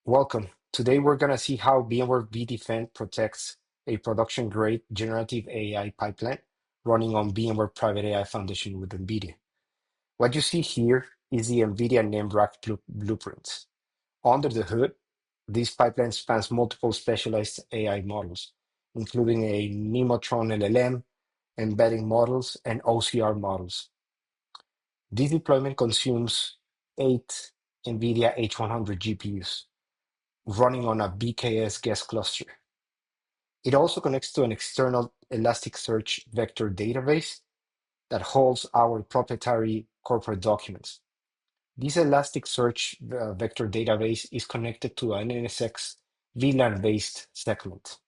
Welcome. Today we're going to see how VMware vDefend protects a production-grade generative AI pipeline running on VMware Private AI Foundation with NVIDIA. What you see here is the NVIDIA NIM RAG blueprints. Under the hood, this pipeline spans multiple specialized AI models, including a Nemotron LLM, embedding models, and OCR models. This deployment consumes 8 NVIDIA H100 GPUs running on a VKS guest cluster. It also connects to an external Elasticsearch vector database that holds our proprietary corporate documents. This Elasticsearch vector database is connected to an NSX VLAN-based segment.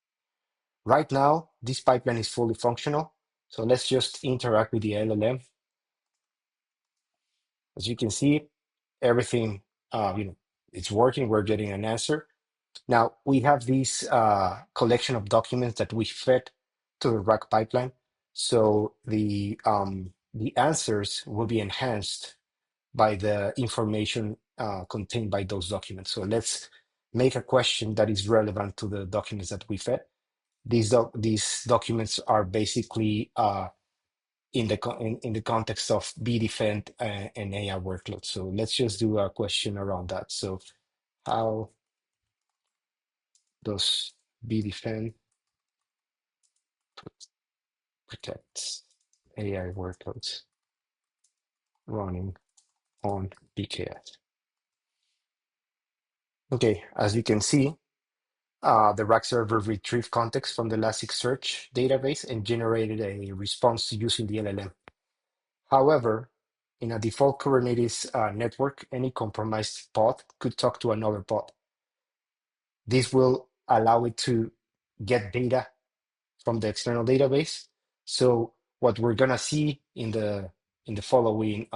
Right now, this pipeline is fully functional, so let's just interact with the LLM. As you can see, everything it's working. We're getting an answer. Now, we have this collection of documents that we fed to the RAG pipeline. So the answers will be enhanced by the information contained by those documents. So let's make a question that is relevant to the documents that we fed. These documents are basically in the context of vDefend and AI workloads. So let's just do a question around that. So how does vDefend protect AI workloads running on VKS? Okay, as you can see, the RAG server retrieved context from the Elasticsearch database and generated a response using the LLM. However, in a default Kubernetes network, any compromised pod could talk to another pod. This will allow it to get data from the external database. So what we're gonna see in the following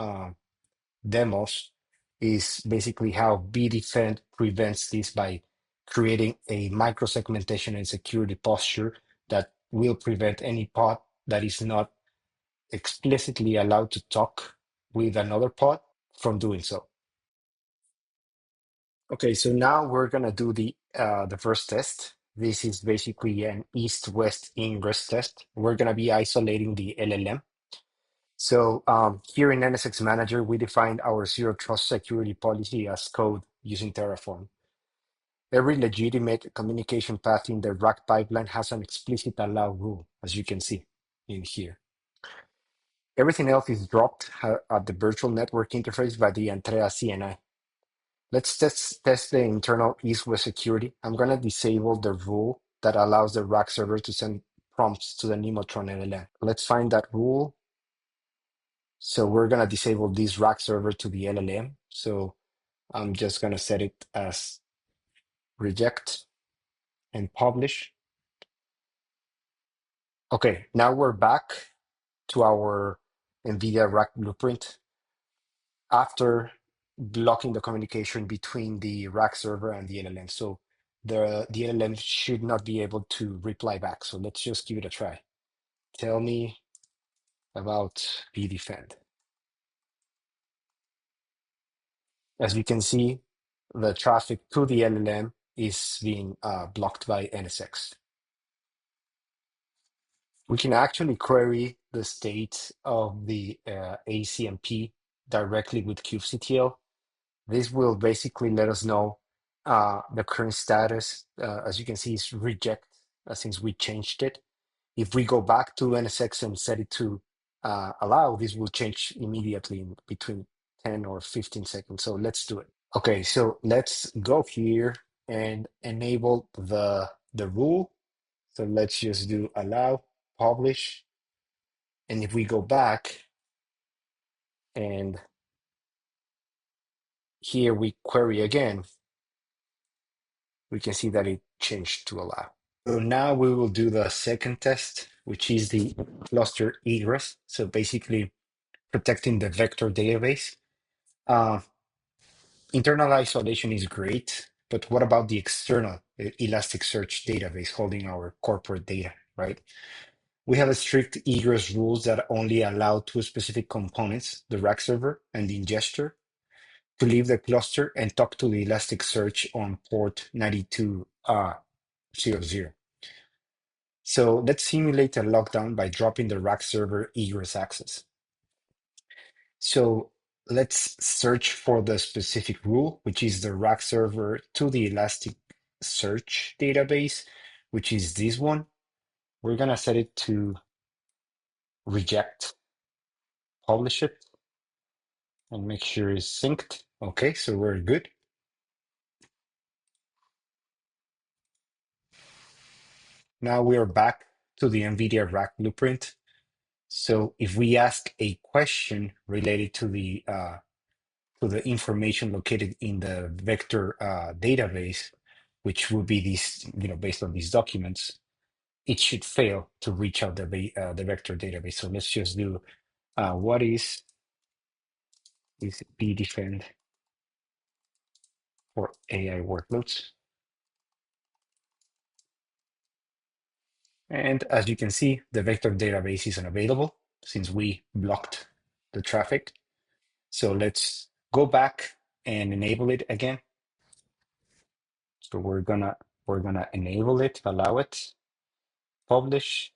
demos is basically how vDefend prevents this by creating a micro-segmentation and security posture that will prevent any pod that is not explicitly allowed to talk with another pod from doing so. Okay, so now we're gonna do the first test. This is basically an east-west ingress test. We're gonna be isolating the LLM. So here in NSX Manager, we defined our zero trust security policy as code using Terraform. Every legitimate communication path in the RAG pipeline has an explicit allow rule, as you can see in here. Everything else is dropped at the virtual network interface by the Antrea CNI. Let's test the internal east-west security. I'm going to disable the rule that allows the RAG server to send prompts to the Nemotron LLM. Let's find that rule. So we're going to disable this RAG server to the LLM. So I'm just going to set it as reject and publish. Okay, now we're back to our NVIDIA RAG blueprint after blocking the communication between the RAG server and the LLM. So the LLM should not be able to reply back. So let's just give it a try. Tell me about vDefend. As you can see, the traffic to the LLM is being blocked by NSX. We can actually query the state of the ACMP directly with kubectl. This will basically let us know the current status. As you can see, is reject since we changed it. If we go back to NSX and set it to allow, this will change immediately in between 10 or 15 seconds. So let's do it. Okay, so let's go here and enable the rule. So let's just do allow, publish. And if we go back and here we query again, we can see that it changed to allow. So now we will do the second test, which is the cluster egress. So basically protecting the vector database. Internal isolation is great, but what about the external Elasticsearch database holding our corporate data, right? We have a strict egress rules that only allow two specific components, the RAG server and the ingester. to leave the cluster and talk to the Elasticsearch on port 9200. So let's simulate a lockdown by dropping the rack server egress access. So let's search for the specific rule, which is the rack server to the Elasticsearch database, which is this one. We're going to set it to reject, publish it, and make sure it's synced. Okay, so we're good. Now we are back to the NVIDIA rack blueprint. So if we ask a question related to the information located in the vector database, which would be these, based on these documents, it should fail to reach out the vector database. So let's just do what is vDefend for AI workloads. And as you can see, the vector database is unavailable since we blocked the traffic. So let's go back and enable it again. So we're gonna enable it, allow it, publish.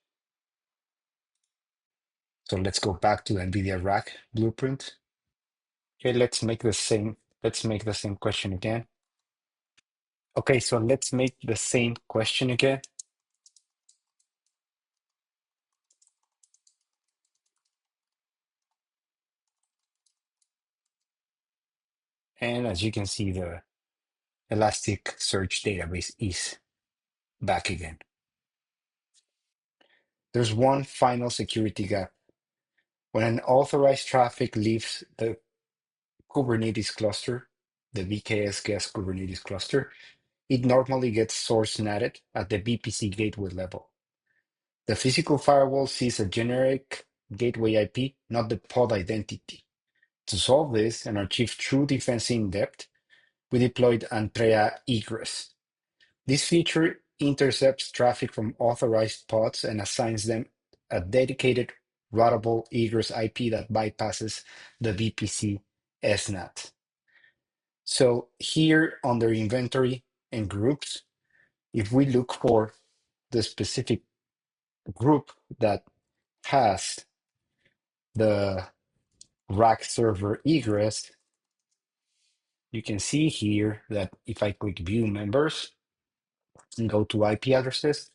So let's go back to NVIDIA rack blueprint. Okay, let's make the same question again. Okay, so let's make the same question again. And as you can see, the Elasticsearch database is back again. There's one final security gap. When an authorized traffic leaves the Kubernetes cluster, the VKS guest Kubernetes cluster, it normally gets source natted at the VPC gateway level. The physical firewall sees a generic gateway IP, not the pod identity. To solve this and achieve true defense in depth, we deployed Antrea Egress. This feature intercepts traffic from authorized pods and assigns them a dedicated routable egress IP that bypasses the VPC SNAT. So here under inventory and groups, if we look for the specific group that has the rack server egress, you can see here that if I click view members and go to IP addresses,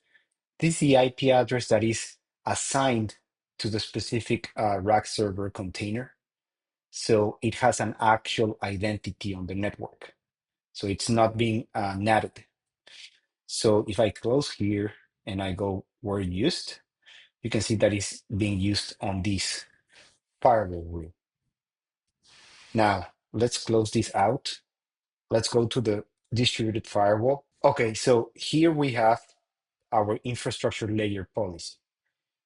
this is the IP address that is assigned to the specific rack server container. So it has an actual identity on the network. So it's not being natted. So if I close here and I go where used, you can see that it's being used on this firewall rule. Now, let's close this out. Let's go to the distributed firewall. Okay, so here we have our infrastructure layer policy.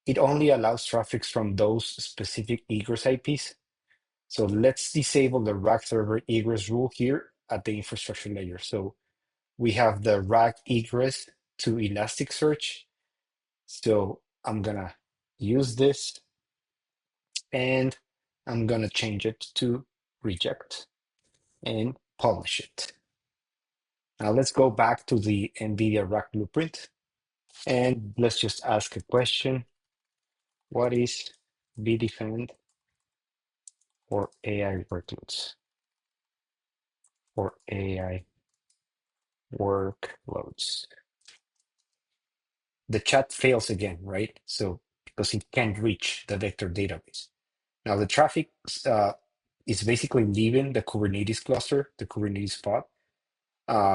It only allows traffic from those specific egress IPs. So let's disable the rack server egress rule here at the infrastructure layer. So we have the rack egress to Elasticsearch. So I'm gonna use this and I'm gonna change it to reject and publish it. Now let's go back to the NVIDIA rack blueprint and let's just ask a question. What is vDefend for AI workloads? For AI workloads. The chat fails again, right? So because it can't reach the vector database. Now the traffic is basically leaving the Kubernetes cluster, the Kubernetes pod,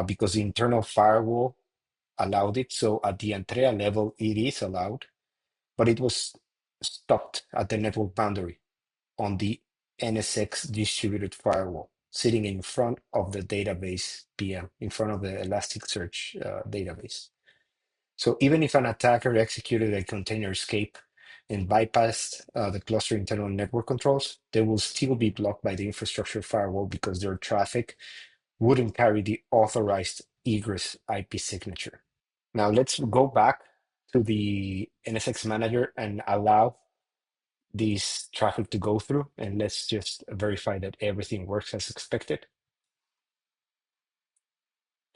because the internal firewall allowed it. So at the Antrea level, it is allowed, but it was stopped at the network boundary on the NSX distributed firewall, sitting in front of the database VM, in front of the Elasticsearch database. So even if an attacker executed a container escape and bypassed the cluster internal network controls, they will still be blocked by the infrastructure firewall because their traffic wouldn't carry the authorized egress IP signature. Now let's go back to the NSX manager and allow this traffic to go through, and let's just verify that everything works as expected.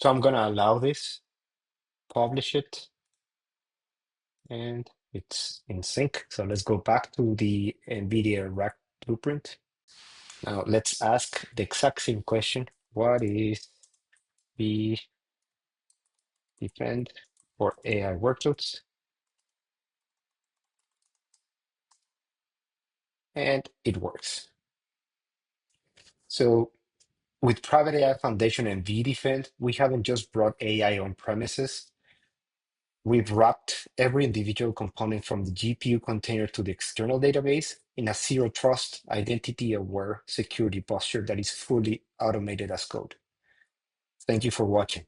So I'm gonna allow this, publish it, and it's in sync. So let's go back to the NVIDIA rack blueprint. Now let's ask the exact same question. What is vDefend for AI workloads? And it works. So with Private AI Foundation and vDefend, we haven't just brought AI on premises. We've wrapped every individual component from the GPU container to the external database in a zero trust, identity aware security posture that is fully automated as code. Thank you for watching.